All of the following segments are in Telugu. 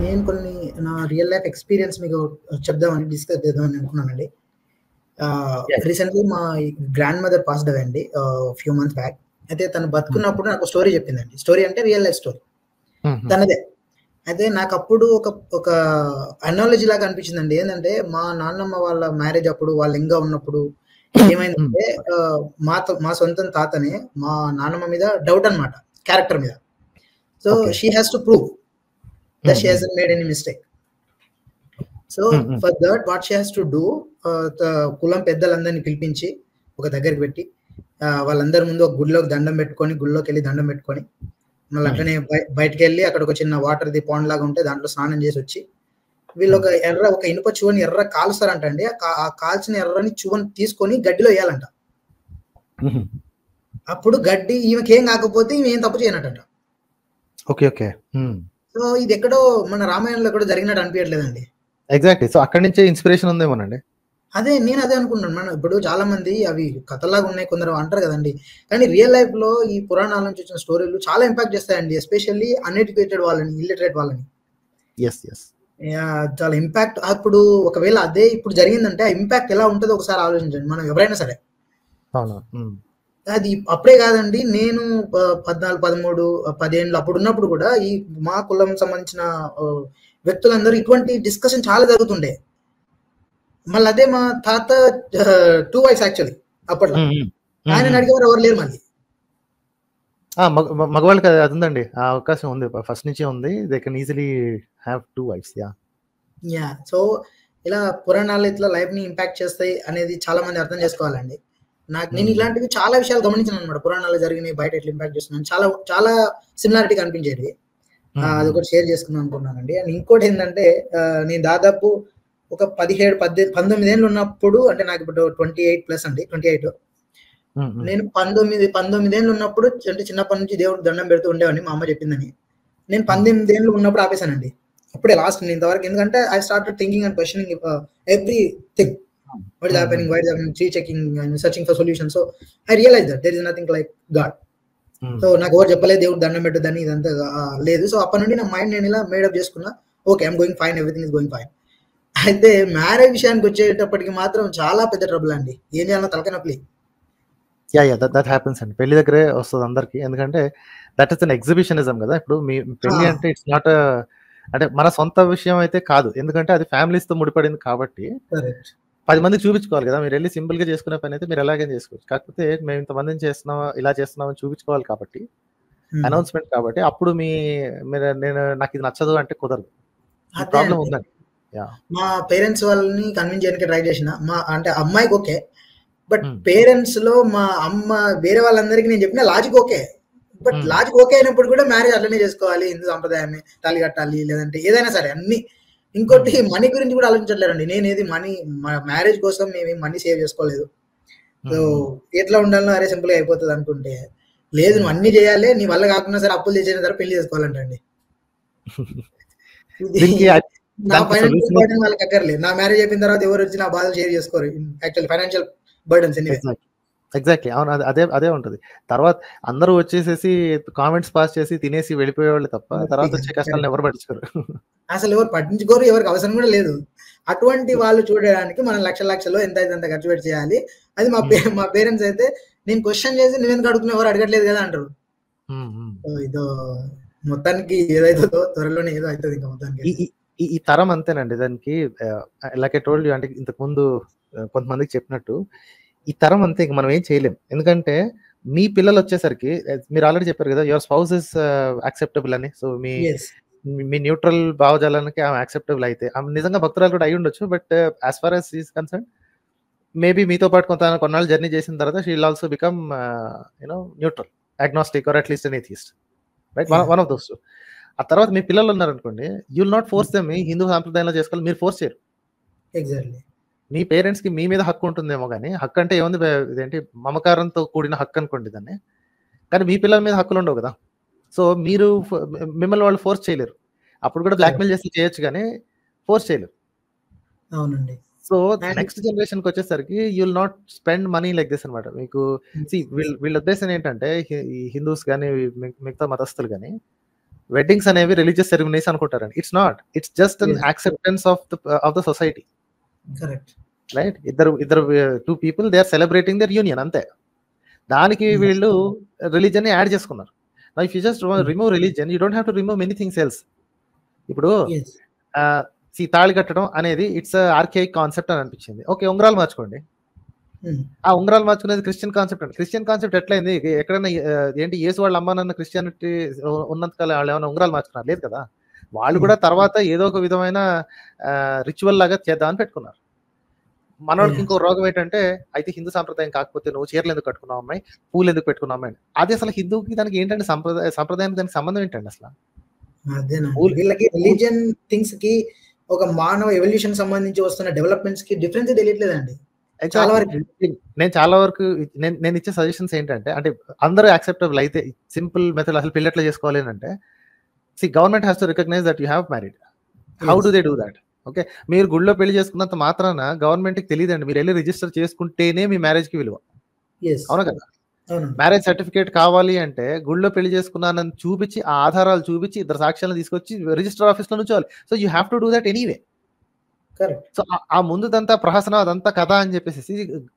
నేను కొన్ని నా రియల్ లైఫ్ ఎక్స్‌పీరియన్స్ మీకు చెప్దామని, డిస్కస్ చేద్దామని అనుకున్నానండి. యెస్. రీసెంట్‌లీ మా గ్రాండ్ మదర్ పాస్డ్ అవే అండి. Few months back. అయితే తను బతుకున్నప్పుడు నాకు స్టోరీ చెప్పిందండి. స్టోరీ అంటే రియల్ లైఫ్ స్టోరీ. తనదే. అయితే నాకప్పుడు ఒక అనాలజీ లాగా అనిపించిందండి. ఏందంటే మా నాన్నమ్మ వాళ్ళ మ్యారేజ్ అప్పుడు వాళ్ళు యంగ్‌గా ఉన్నప్పుడు ఏమైందంటే మా సొంతం తాతనే మా నాన్నమ్మ మీద డౌట్ అన్నమాట. క్యారెక్టర్ మీద. So okay. She has to prove that she hasn't made any mistake. So for that what she has to do, కులం పెద్దలందరినీ పిలిపించి ఒక దగ్గరికి పెట్టి వాళ్ళందరి ముందు ఒక గుడిలోకి దండం పెట్టుకొని, గుడిలోకి వెళ్ళి దండం పెట్టుకొని, మళ్ళీ అట్లనే బయటకు వెళ్ళి అక్కడ ఒక చిన్న వాటర్ ది పాండ్ లాగా ఉంటే దాంట్లో స్నానం చేసి వచ్చి వీళ్ళు ఒక ఇనుప చువని ఎర్ర కాలుస్తారంట అండి. ఆ కాల్చిన ఎర్రని చువని తీసుకొని గడ్డిలో వేయాలంట. అప్పుడు గడ్డి ఈమెకి ఏం కాకపోతే ఈమె ఏం తప్పు చేయనట్టంట. ఓకే. ఓకే. సో ఇది ఎక్కడో మన రామాయణంలో కూడా జరిగినట్టు అనిపించట్లేదండి. ఎగ్జాక్ట్లీ. సో అక్కడి నుంచే ఇన్స్పిరేషన్ ఉందేమోనండి. నేను అదే అనుకుంటున్నాను. మనం ఇప్పుడు చాలా మంది అవి కథలాగా ఉన్నాయి కొందరు అంటారు కదండి. కానీ రియల్ లైఫ్ లో ఈ పురాణాల నుంచి వచ్చిన స్టోరీలు చాలా ఇంపాక్ట్ చేస్తాయండి. ఎస్పెషల్లీ అన్ఎడ్యుకేటెడ్ వాళ్ళని, ఇల్లిటరేట్ వాళ్ళని. చాలా ఇంపాక్ట్. అప్పుడు ఒకవేళ అదే ఇప్పుడు జరిగిందంటే ఆ ఇంపాక్ట్ ఎలా ఉంటుందో ఒకసారి ఆలోచించండి. మనం ఎవరైనా సరే. అది అప్పుడే కాదండి. నేను 14, 13, 10 ఏళ్ళు అప్పుడు ఉన్నప్పుడు కూడా ఈ మా కులం సంబంధించిన వ్యక్తులందరూ ఇటువంటి డిస్కషన్ చాలా జరుగుతుండే. మళ్ళీ అదే మా తాత 2 వైఫ్స్ యాక్చువల్లీ అప్పట్లో. ఆయన అడిగేవారు ఎవరు లేరు మళ్ళీ. మగవాళ్ళకి అది ఉందండి. ఆ అవకాశం ఉంది. ఫస్ట్ నుంచే ఉంది. They can easily have 2 wives. So ఇలా పురాణాలు ఇట్లా లైఫ్ ని ఇంపాక్ట్ చేస్తాయి అనేది చాలా మంది అర్థం చేసుకోవాలండి. నేను ఇలాంటివి చాలా విషయాలు గమనించాను అనమాట. పురాణాలు జరిగినాయి, బయట ఎట్లా ఇంపాక్ట్ చేస్తున్నాను, చాలా చాలా సిమిలారిటీ కనిపించేది. అది ఒకటి షేర్ చేసుకుందాం అనుకున్నానండి. అండ్ ఇంకోటి ఏంటంటే నేను దాదాపు ఒక 17, 19 ఏళ్ళు ఉన్నప్పుడు, అంటే నాకు ఇప్పుడు 28+ అండి, 28. నేను 19 ఏళ్ళు ఉన్నప్పుడు, అంటే చిన్నప్పటి నుంచి దేవుడికి దండం పెడుతూ ఉండేవాడిని, మా అమ్మ చెప్పిందని. నేను 18 ఏళ్ళు ఉన్నప్పుడు ఆపేశానండి. అప్పుడే లాస్ట్ ఇంతవరకు. ఎందుకంటే I started thinking and questioning everything. What is happening? Why is happening? Checking and searching for solutions. So I realized that there is nothing like God. So నాకు ఎవరు చెప్పలేదు దేవుడు దండం పెట్టదని, ఇదంతా లేదు. సో అప్పటి నుండి నా మైండ్ నేను ఇలా మేడప్ చేసుకున్నా. Okay, I'm going fine, everything is going fine. అయితే మ్యారేజ్ విషయానికి వచ్చేటప్పటికి మాత్రం చాలా పెద్ద ట్రబుల్ అండి. ఏం చేయాలో తలకాయ నొప్పి. దట్ హ్యాపెన్స్ అండి. పెళ్లి దగ్గరే వస్తుంది అందరికి. ఎందుకంటే దట్ ఇస్ అన్ ఎగ్జిబిషనిజం కదా. ఇప్పుడు మీ పెళ్లి అంటే ఇట్స్ నాట్ అంటే మన సొంత విషయం అయితే కాదు. ఎందుకంటే అది ఫ్యామిలీస్ తో ముడిపడింది కాబట్టి 10 మందికి చూపించుకోవాలి కదా. మీరు వెళ్ళి సింపుల్ గా చేసుకునే పని అయితే మీరు ఎలాగైనా చేసుకోవచ్చు. కాకపోతే మేము ఇంతమందిని చేస్తున్నాం, ఇలా చేస్తున్నాం అని చూపించుకోవాలి కాబట్టి, అనౌన్స్మెంట్ కాబట్టి, అప్పుడు నేను నాకు ఇది నచ్చదు అంటే కుదరదు. ప్రాబ్లం ఉందండి. మా పేరెంట్స్ వాళ్ళని కన్విన్స్ చేయడానికి ట్రై చేసిన. అంటే అమ్మాయికి ఓకే, బట్ పేరెంట్స్ లో మా అమ్మ వేరే వాళ్ళందరికీ నేను చెప్పిన logic okay. But logic okay అయినప్పుడు కూడా మ్యారేజ్ అట్లనే చేసుకోవాలి, హిందూ సాంప్రదాయమే, తాళి కట్టాలి, లేదంటే ఏదైనా సరే అన్ని. ఇంకోటి మనీ గురించి కూడా ఆలోచించట్లేరండి. నేనేది మనీ, మ్యారేజ్ కోసం మేము మనీ సేవ్ చేసుకోలేదు. సో ఎట్లా ఉండాలో అరే సింపుల్ గా అయిపోతుంది అనుకుంటే, లేదు నువ్వు అన్ని చేయాలి, నీ వల్ల కాకుండా సరే అప్పులు చేసిన తర్వాత పెళ్లి చేసుకోవాలంటండి. నా ఫైనాన్షియల్ బర్డెన్ వాళ్ళకి అక్కర్లేదు. నా మ్యారేజ్ అయిపోయిన తర్వాత ఎవరు వచ్చి నా బాధలు షేర్ చేసుకోరు. Actually financial burdens anyway. Exactly. అవును, అదే ఉంటుంది. తర్వాత అందరూ వచ్చేసేసి కామెంట్స్ పాస్ చేసి తినేసి వెళ్ళిపోయేవాళ్ళు తప్ప తర్వాత వచ్చే కష్టాలను ఎవరు పట్టించుకోరు. అసలు ఎవరు పట్టించుకోరు, ఎవరికి అవసరం కూడా లేదు. అటువంటి వాళ్ళు చూడడానికి మనం లక్షలు ఎంత అయితే అంత ఖర్చు పెట్టి చేయాలి. అది మా పేరెంట్స్ అయితే నేను క్వశ్చన్ చేసి నువ్వెందుకు అడుగుతున్నా, ఎవరు అడగట్లేదు కదా అంటారు. ఇదో మొత్తానికి ఏదైతుందో త్వరలోనే ఏదో అవుతుంది ఇంకా మొత్తానికి. ఈ తరం అంతేనండి. దానికి లైక్ ఐ టోల్డ్ యు, అంటే ఇంతకు ముందు కొంతమందికి చెప్పినట్టు ఈ తరం అంతే, మనం ఏం చేయలేం. ఎందుకంటే మీ పిల్లలు వచ్చేసరికి మీరు ఆల్రెడీ చెప్పారు కదా, యువర్ స్పౌస్ ఇస్ యాక్సెప్టబుల్ అని. సో మీ న్యూట్రల్ భావజాలానికి ఆమె యాక్సెప్టబుల్ అయితే, ఆమె నిజంగా భక్తురాలు కూడా అయి ఉండొచ్చు. But as far as is concern, maybe మీతో పాటు కొన్నాళ్ళు జర్నీ చేసిన తర్వాత she will also become neutral, agnostic or at least an atheist, right? One of those two. ఆ తర్వాత మీ పిల్లలు ఉన్నారనుకోండి, you will not force them Hindu సాంప్రదాయంలో చేసుకోవాలి, మీరు ఫోర్స్ చేయరు. ఎగ్జాక్ట్లీ. మీ పేరెంట్స్ కి మీ మీద హక్కు ఉంటుందేమో కానీ, హక్కు అంటే ఏముంది, ఇదేంటి మమకారంతో కూడిన హక్కు అనుకోండి దాన్ని. కానీ మీ పిల్లల మీద హక్కులు ఉండవు కదా. సో మీరు మిమ్మల్ని వాళ్ళు ఫోర్స్ చేయలేరు. అప్పుడు కూడా బ్లాక్మెయిల్ చేసి చేయొచ్చు కానీ ఫోర్స్ చేయలేరు. అవునండి. సో నెక్స్ట్ జనరేషన్ కి వచ్చేసరికి you will not spend money like this అనమాట. మీకు వీళ్ళ ఉద్దేశం ఏంటంటే, ఈ హిందూస్ కానీ మిగతా మతస్థులు కానీ, వెడ్డింగ్స్ అనేవి రిలీజియస్ సెరమనీస్ అనుకుంటారండి. It's not. It's just an Yes. Acceptance of the society, correct. Right? ఇద్దరు two people they are celebrating their union అంతే. దానికి Yes. వీళ్ళు రిలీజన్ యాడ్ చేసుకున్నారు. Now if you just Hmm. Remove religion, you don't have to remove many things else. ఇప్పుడు Yes. తాళి కట్టడం అనేది ఇట్స్ ఆర్కేయిక్ కాన్సెప్ట్ అని అనిపించింది. ఓకే, ఉంగరాలు మార్చుకోండి. Hmm. ఆ ఉంగరాలు మార్చుకునేది క్రిస్టియన్ కాన్సెప్ట్ అండి. క్రిస్టియన్ కాన్సెప్ట్ ఎట్లయింది? ఎక్కడైనా ఏంటి యేసు వాళ్ళ అమ్మ నాన్న క్రిస్టియానిటీ ఉన్నంతకాలం వాళ్ళు ఏమైనా ఉంగరాలు మార్చుకున్నారు? లేదు కదా. వాళ్ళు కూడా తర్వాత ఏదో ఒక విధమైన రిచువల్ లాగా చేద్దామని పెట్టుకున్నారు. మనోడికి Yes. ఇంకో రోగం ఏంటంటే, అయితే హిందూ సాంప్రదాయం కాకపోతే నువ్వు చీరలు ఎందుకు కట్టుకున్నావు అమ్మాయి, పూలు ఎందుకు పెట్టుకున్నావు అమ్మాయి? అది అసలు హిందూకి దానికి ఏంటంటే సంప్రదాయానికి దానికి సంబంధం ఏంటండి అసలు? అదేనండి. పూలు వీళ్ళకి రిలీజియన్ థింగ్స్ కి ఒక మానవ ఎవల్యూషన్ సంబంధించి వస్తున్న డెవలప్మెంట్స్ కి డిఫరెన్స్ తెలియట్లేదండి. చాలా వరకు నేను చాలా వరకు నేను ఇచ్చే సజెషన్స్ ఏంటంటే, అంటే అందరూ యాక్సెప్టబుల్ అయితే సింపుల్ మెథడ్ అసలు పెళ్లి ఎట్లా చేసుకోవాలి అంటే, government has to recognize that you have married. How do they do that? Okay, మీరు గుళ్ళో పెళ్లి చేసుకున్నంత మాత్రాన గవర్నమెంట్కి తెలియదండి. మీరు వెళ్ళి రిజిస్టర్ చేసుకుంటేనే మీ మ్యారేజ్కి విలువ. Yes. అవునా కదా? అవునండి. మ్యారేజ్ సర్టిఫికేట్ కావాలి అంటే గుళ్ళో పెళ్లి చేసుకున్నానని చూపించి, ఆ ఆధారాలు చూపించి, ఇద్దరు సాక్ష్యాలను తీసుకొచ్చి రిజిస్టర్ ఆఫీస్ లో నుంచోవాలి. So you have to do that anyway. Correct. So ఆ ముందుదంతా ప్రహసనం, అదంతా కథ అని చెప్పేసి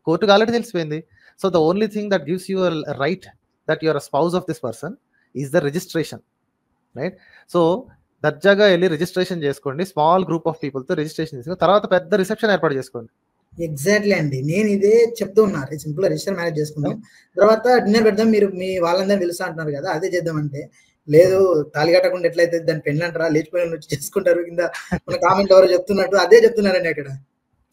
కోర్టుకు ఆల్రెడీ తెలిసిపోయింది. So the only thing that gives you right that your spouse of this person is the registration, right? So దర్జాగా వెళ్ళి రిజిస్ట్రేషన్ చేసుకోండి. స్మాల్ గ్రూప్ ఆఫ్ పీపుల్ తో రిజిస్ట్రేషన్ చేసుకుని తర్వాత పెద్ద రిసెప్షన్ ఏర్పాటు చేసుకోండి. ఎగ్జాక్ట్లీ అండి. నేను ఇదే చెప్తూ ఉన్నా. సింపుల్ రిజిస్టర్ మ్యారేజ్ చేసుకుందాం, తర్వాత డిన్నర్ పెడదాం, మీరు మీ వాళ్ళందరినీ పిలుస్తా అంటున్నారు కదా, అదే చేద్దామంటే లేదు, తాళి కట్టకుండా ఎట్లయితే దాన్ని పెళ్ళి అంటారా, లేచిపోయిన వచ్చి చేసుకుంటారు కింద మన కామెంట్ ఎవరో చెప్తున్నట్టు అదే చెప్తున్నారండి అక్కడ.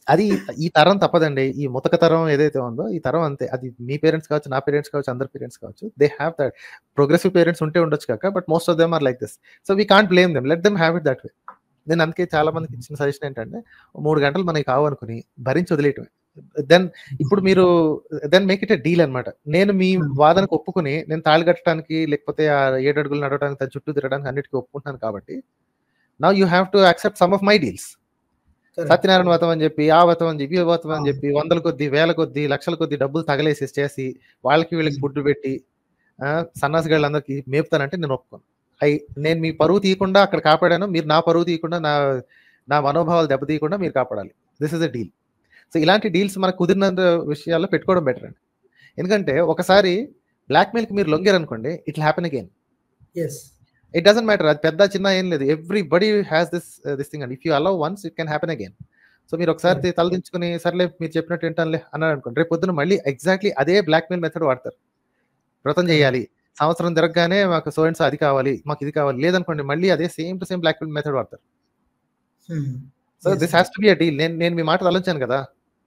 అది ఈ తరం తప్పదండి. ఈ ముతక తరం ఏదైతే ఉందో ఈ తరం అంతే. అది మీ పేరెంట్స్ కావచ్చు, నా పేరెంట్స్ కావచ్చు, అందరి పేరెంట్స్ కావచ్చు. They have that. Progressive parents ఉంటే ఉండొచ్చు కాక, but most of them are like this. So we can't blame them, let them have it that way. నేను అందుకే చాలా మందికి ఇచ్చిన సజెషన్ ఏంటంటే, 3 గంటలు మనకి కావనుకుని భరించి వదిలేయటమే. దెన్ ఇప్పుడు మీరు మేక్ ఇట్ ఎ డీల్ అనమాట. నేను మీ వాదనకు ఒప్పుకుని నేను తాళి కట్టడానికి లేకపోతే ఆ 7 అడుగులు నడవడానికి, తన చుట్టూ తిరగడానికి అన్నిటికీ ఒప్పుకుంటున్నాను కాబట్టి now you have to accept some of my deals. Satyanarayana వ్రతం అని చెప్పి, ఆ వ్రతం అని చెప్పి, ఈ వ్రతం అని చెప్పి, 100ల కొద్ది, 1000 కొద్ది, లక్షల కొద్ది డబ్బులు తగలేసి చేసి వాళ్ళకి వీళ్ళకి ఫుడ్ పెట్టి సన్నాసిగాళ్ళందరికీ మేపుతానంటే నేను ఒప్పుకోను. నేను మీ పరువు తీయకుండా అక్కడ కాపాడాను, మీరు నా పరువు తీయకుండా, నా మనోభావాలు దెబ్బతీయకుండా మీరు కాపాడాలి. This is a deal. So ఇలాంటి డీల్స్ మనకు కుదిరిన విషయాల్లో పెట్టుకోవడం బెటర్ అండి. ఎందుకంటే ఒకసారి బ్లాక్మెయిల్కి మీరు లొంగారనుకోండి, it will happen again. It doesn't matter, అది పెద్ద చిన్న ఏం లేదు. Everybody has this thing and if you allow once it can happen again. So మీరు ఒకసారి తలదించుకుని సర్లే మీరు చెప్పినట్టు ఏంటనిలే అన్నారు అనుకోండి, రేపు పొద్దున మళ్ళీ ఎగ్జాక్ట్లీ అదే బ్లాక్మెయిల్ మెథడ్ వాడతారు. వ్రతం చేయాలి, సంవత్సరం తిరగగానే మాకు సో అండ్ సో అది కావాలి, మాకు ఇది కావాలి, లేదనుకోండి మళ్ళీ అదే same to same blackmail method వాడతారు. So this has to be a deal. నేను మీ మాట తలంచాను కదా,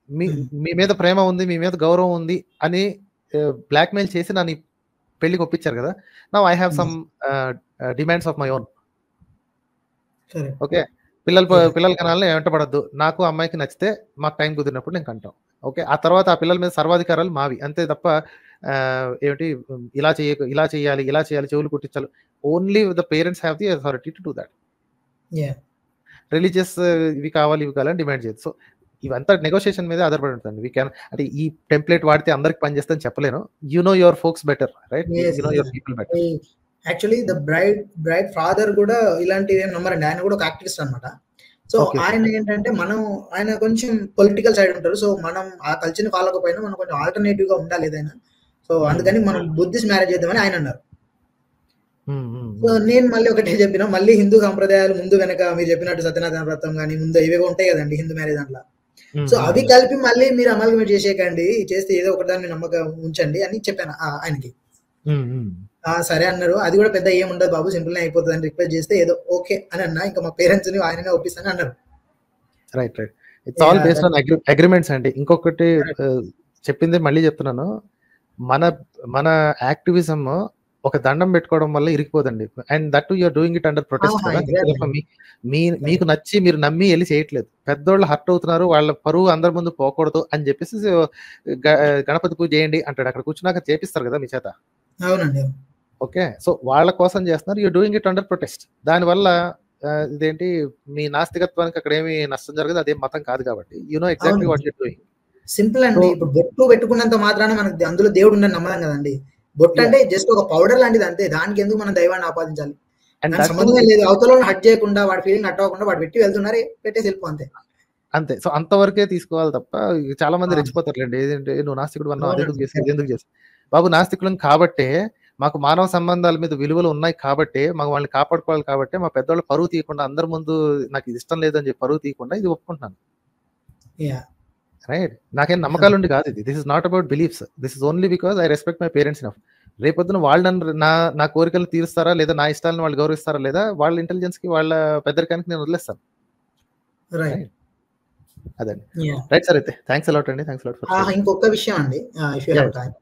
మీ మీద ప్రేమ ఉంది, మీ మీద గౌరవం ఉంది అని బ్లాక్మెయిల్ చేసి నన్ను పెళ్లికి ఒప్పించారు కదా. Now I have some demands of my own. Okay, పిల్లల కనాలని వెంటబడద్దు, నాకు అమ్మాయికి నచ్చితే మాకు టైం కుదిరినప్పుడు నేను కంటాం. ఓకే, ఆ తర్వాత ఆ పిల్లల మీద సర్వాధికారాలు మావి అంతే తప్ప ఏమిటి ఇలా చేయాలి, చెవులు కుట్టించాలి. Only the parents have the authority to do that. Religious ఇవి కావాలి డిమాండ్ చేయదు. సో ఇవంతా నెగోషియేషన్ మీద ఆధారపడి ఉంటుంది. వీ క్యాన్, అంటే ఈ టెంప్లెట్ వాడితే అందరికి పని చేస్తాను చెప్పలేను. You know your folks better, right? You know your people better. Actually the bride father కూడా ఇలాంటివి ఏం నమ్మరండి. ఆయన కూడా ఒక యాక్టివిస్ట్ అనమాట. సో ఆయన ఏంటంటే ఆయన కొంచెం పొలిటికల్ సైడ్ ఉంటారు. సో మనం ఆ కల్చర్ని ఫాలో అవ్వకపోయినా మనం కొంచెం ఆల్టర్నేటివ్ గా ఉండాలి ఏదైనా. సో అందుకని మనం బుద్ధిస్ట్ మ్యారేజ్ చేద్దామని ఆయన అన్నారు. సో నేను మళ్ళీ ఒకటే చెప్పిన, మళ్ళీ హిందూ సాంప్రదాయాలు ముందు వెనక మీరు చెప్పినట్టు సత్యనారాయణ వ్రతం కానీ ముందు ఇవేవో ఉంటాయి కదండి హిందూ మ్యారేజ్ దాంట్లో. సో అవి కలిపి మళ్ళీ మీరు అమల్గమేట్ చేసేయకండి, చేస్తే ఏదో ఒకదాన్ని నమ్మకం ఉంచండి అని చెప్పాను ఆయనకి. సరే అన్నారు. అది కూడా పెద్ద ఏం ఉండదు బాబు, సింపుల్ గా అయిపోతుంది అని రిక్వెస్ట్ చేస్తే ఏదో ఓకే అని అన్నా. ఇంకా మా పేరెంట్స్ ని ఆయననే ఒప్పిస్తాను అన్నారు. Right. It's all based on agreements అండి. ఇంకొకటి చెప్పింది మళ్ళీ చెప్తున్నాను, మన యాక్టివిజం ఒక దండం పెట్టుకోవడం వల్ల ఇరిగిపోదండి. And that to you're doing it under protest కదా. మీకు నచ్చి మీరు నమ్మి వెళ్ళి చేయట్లేదు. పెద్దోళ్ళు హర్ట్ అవుతున్నారు, వాళ్ళ పరువు అందరి ముందు పోకూడదు అని చెప్పేసి గణపతి పూజ చేయండి అంటాడు. అక్కడ కూర్చున్నాక చేపిస్తారు కదా మీ చేత. అవునండి. ఓకే, సో వాళ్ళ కోసం చేస్తున్నారు. You're doing it under protest. దానివల్ల ఇదేంటి మీ నాస్తికత్వానికి అక్కడ ఏమి నష్టం జరగదు, అదేం మతం కాదు కాబట్టి you know exactly what you're doing. Simple అండి. ఇప్పుడు బొట్టు పెట్టుకున్నంత మాత్రాన మనకి అందులో దేవుడు ఉండని నమ్మడం కదండి. బొట్టు అంటే జస్ట్ ఒక పౌడర్ లాంటిది అంతే. దానికి ఎందుకు మనం దైవాన్ని ఆపాదించాలి? అండ్ దానికి సంబంధమే లేదు. అవతల హట్ చేయకుండా, వాడి ఫీలింగ్ హట్ అవ్వకుండా వాడు పెట్టి వెళ్తున్నారు, పెట్టేసి వెళ్ళిపో అంతే. అంతే. సో అంతవరకే తీసుకోవాలి తప్ప చాలా మంది ఆ! రెచ్చిపోతారులేండి. ఏదంటే నువ్వు నాస్తికుడు అన్నావు, అదెందుకు అవునండి. చేసావు, ఇదెందుకు చేసావు? బాబు నాస్తికులం కాబట్టే, మాకు మానవ సంబంధాల మీద విలువలు ఉన్నాయి కాబట్టే, మాకు వాళ్ళని కాపాడుకోవాలి కాబట్టే, మా పెద్దోళ్ళు పరువు తీయకుండా అందరి ముందు నాకు ఇది ఇష్టం లేదని చెప్పి పరువు తీయకుండా ఇది ఒప్పుకుంటున్నాను. యాహ్! రైట్. నాకేం నమ్మకాలుండి కాదు ఇది. This is not about beliefs. This is only because I respect my parents enough. రేపొద్దున వాళ్ళు నన్ను నా కోరికలు తీరుస్తారా లేదా నా ఇష్టాలను వాళ్ళు గౌరవిస్తారా లేదా వాళ్ళ ఇంటెలిజెన్స్‌కి వాళ్ళ పెద్దరికానికి నేను వదిలేస్తాను. రైట్. రైట్. అదండి. యాహ్! రైట్ సార్ అయితే. థాంక్స్ అలాట్ అండి. Thanks a lot for sharing. ఇంకొక విషయం అండి. If you have yeah! Time.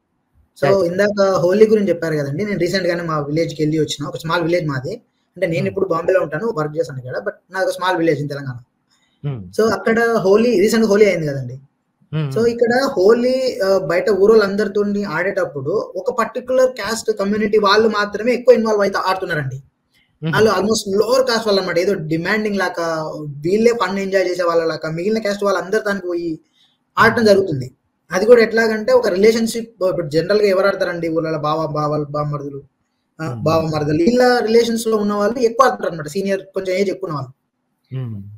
So yeah! ఇందాక హోలీ గురించి చెప్పారు కదండీ. నేను రీసెంట్‌గానే మా విలేజ్‌కెళ్ళి వచ్చిన. ఒక స్మాల్ విలేజ్ మాది. అంటే నేను ఇప్పుడు బాంబేలో ఉంటాను. వర్క్ చేశాను ఇక్కడ. బట్ నాది small village in Telangana. So అక్కడ రీసెంట్‌గా హోలీ అయింది కదండీ. సో ఇక్కడ హోలీ బయట ఊరోళ్ళందరితోని ఆడేటప్పుడు ఒక పర్టిక్యులర్ కాస్ట్ కమ్యూనిటీ వాళ్ళు మాత్రమే ఎక్కువ ఇన్వాల్వ్ అయితే ఆడుతున్నారండి. వాళ్ళు ఆల్మోస్ట్ లోవర్ కాస్ట్ వాళ్ళు అన్నమాట. ఏదో డిమాండింగ్ లాగా వీళ్ళే ఫన్ ఎంజాయ్ చేసే వాళ్ళలాగా మిగిలిన కాస్ట్ వాళ్ళందరూ దానికి పోయి ఆడటం జరుగుతుంది. అది కూడా ఎట్లాగంటే ఒక రిలేషన్‌షిప్ ఇప్పుడు జనరల్‌గా ఎవరు ఆడతారండి ఊర్లలో బావలు, బామర్దులు, బావమరదలు వీళ్ళ రిలేషన్స్‌లో ఉన్న వాళ్ళు ఎక్కువ ఆడతారన్నమాట. సీనియర్ కొంచెం ఏజ్ ఎక్కువ ఉన్న వాళ్ళు.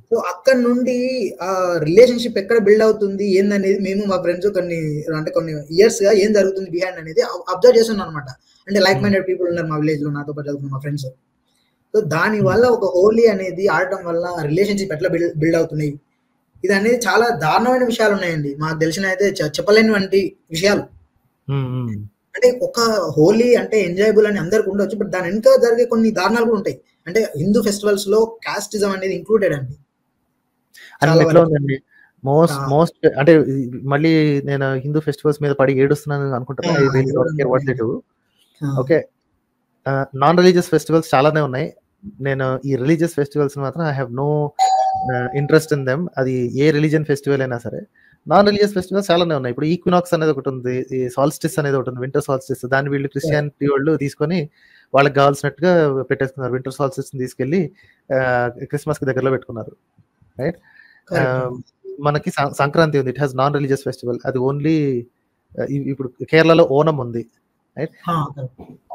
సో అక్కడి నుండి రిలేషన్‌షిప్ ఎక్కడ బిల్డ్ అవుతుంది ఏందనేది మేము మా ఫ్రెండ్స్ కొన్ని ఇయర్స్‌గా ఏం జరుగుతుంది బిహైండ్ అనేది అబ్జర్వ్ చేస్తున్నాం అన్నమాట. అంటే లైక్ మైండెడ్ పీపుల్ ఉన్నారు మా విలేజ్‌లో నాతో పాటు చదువుకున్న మా ఫ్రెండ్స్. సో దాని వల్ల ఒక హోలీ అనేది ఆడటం వల్ల రిలేషన్‌షిప్ ఎట్లా బిల్డ్ అవుతున్నాయి. ఇది అనేది చాలా దారుణమైన విషయాలు ఉన్నాయండి. మాకు తెలిసిన అయితే చెప్పలేనివంటి విషయాలు. అంటే ఒక హోలీ అంటే ఎంజాయబుల్ అని అందరికి ఉండొచ్చు. బట్ దాని వెనుక జరిగే కొన్ని దారుణాలు కూడా ఉంటాయి. అంటే హిందూ ఫెస్టివల్స్ లో కాస్టిజం అనేది ఇంక్లూడెడ్ అండి. అని ఎట్లా ఉందండి? మోస్ట్ అంటే మళ్ళీ నేను హిందూ ఫెస్టివల్స్ మీద పడి ఏడుస్తున్నాను అనుకుంటారా? I really don't care what they do. Okay. Non religious festivals చాలానే ఉన్నాయి. నేను ఈ రిలీజియస్ ఫెస్టివల్స్ మాత్రం I have no interest in them. అది ఏ రిలీజియన్ ఫెస్టివల్ అయినా సరే. నాన్ రిలీజియస్ ఫెస్టివల్స్ చాలానే ఉన్నాయి. ఇప్పుడు ఈక్వినాక్స్ అనేది ఒకటి ఉంది. ఈ సాల్స్టిస్ అనేది ఒకటి ఉంది. Winter solstice. దాన్ని వీళ్ళు క్రిస్టియానిటీ వాళ్ళు తీసుకొని వాళ్ళకి కావాల్సినట్టుగా పెట్టేసుకున్నారు. వింటర్ సాల్స్టిస్‌ని తీసుకెళ్ళి క్రిస్మస్‌కి దగ్గరలో పెట్టుకున్నారు. రైట్. మనకి సంక్రాంతి ఉంది. It has non religious festival. అది ఓన్లీ ఇప్పుడు కేరళలో ఓనం ఉంది. Right.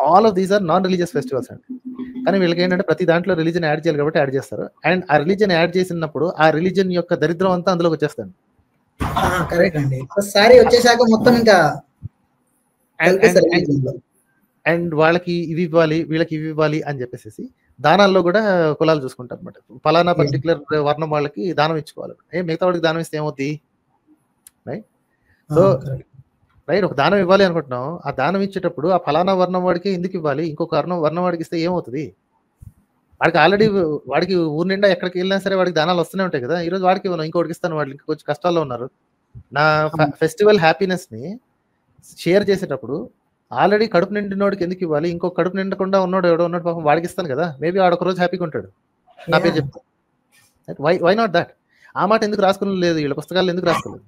All of these are non religious festivals అండి. కానీ వీళ్ళకి ఏంటంటే ప్రతి దాంట్లో రిలీజియన్ యాడ్ చేయాలి కాబట్టి యాడ్ చేస్తారు. అండ్ ఆ రిలీజియన్ యాడ్ చేసినప్పుడు ఆ రిలీజియన్ యొక్క దరిద్రం అంతా అందులోకి వచ్చేస్తుంది. కరెక్ట్ అండి. ఒకసారి వచ్చేసాక మొత్తం ఇంకా అండ్ వాళ్ళకి ఇవి ఇవ్వాలి, వీళ్ళకి ఇవి ఇవ్వాలి అని చెప్పేసి దానాల్లో కూడా కులాలు చూసుకుంటారు అనమాట. ఫలానా పర్టికులర్ వర్ణం వాళ్ళకి దానం ఇచ్చుకోవాలి. మిగతా వాడికి దానం ఇస్తే ఏమవుద్ది? రైట్. సో రైట్, ఒక దానం ఇవ్వాలి అనుకుంటున్నాం. ఆ దానం ఇచ్చేటప్పుడు ఆ ఫలానా వర్ణం వాడికి ఎందుకు ఇవ్వాలి? ఇంకొక వర్ణం వాడికి ఇస్తే ఏమవుతుంది? వాడికి ఆల్రెడీ వాడికి ఊరు నిండా ఎక్కడికి వెళ్ళినా సరే వాడికి దానాలు వస్తూనే ఉంటాయి కదా. ఈరోజు వాడికి ఇవ్వను, ఇంకోటికి ఇస్తాను. వాళ్ళు ఇంకా కొంచెం కష్టాల్లో ఉన్నారు. నా ఫెస్టివల్ హ్యాపీనెస్ ని షేర్ చేసేటప్పుడు ఆల్రెడీ కడుపు నిండినోడికి ఎందుకు ఇవ్వాలి? ఇంకో కడుపు నిండకుండా ఉన్నాడు ఎవడో ఉన్నాడు పాపం వాడికి ఇస్తాను కదా. మేబీ వాడు ఒక రోజు హ్యాపీగా ఉంటాడు. నా పేరు చెప్తాను. Why not that? ఆ మాట ఎందుకు రాసుకుని లేదు? వీళ్ళ పుస్తకాలు ఎందుకు రాసుకోలేదు?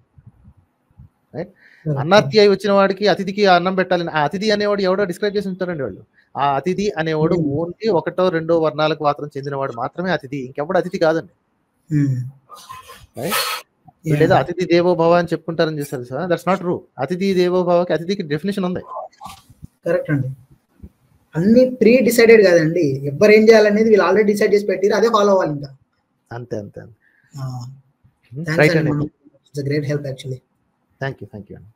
రైట్. అన్నార్తి అయి వచ్చిన వాడికి అతిథికి అన్నం పెట్టాలని ఆ అతిథి అనేవాడు ఎవడో డిస్క్రైబ్ చేసి ఉంటారండి వాళ్ళు. ఆ అతిథి అనేవాడు ఓన్లీ 1, 2 వర్ణాలకు మాత్రం చెందినవాడు మాత్రమే అతిథి. ఇంకెవడు అతిథి కాదండి. లేదా అతిథి దేవో భవ అని చెప్పుకుంటారని చూసారు సార్. That's not true. అతిథి దేవో భవకి అతిథికి డెఫినేషన్ ఉంది. కరెక్ట్ అండి. అన్ని ప్రీ డిసైడెడ్ కాదండి. ఎవరు ఏం చేయాలనేది వీళ్ళు ఆల్రెడీ డిసైడ్ చేసి పెట్టారు. అదే ఫాలో అవ్వాలి ఇంకా. అంతే. రైట్ అండి. It's a great help actually. Thank you అండి.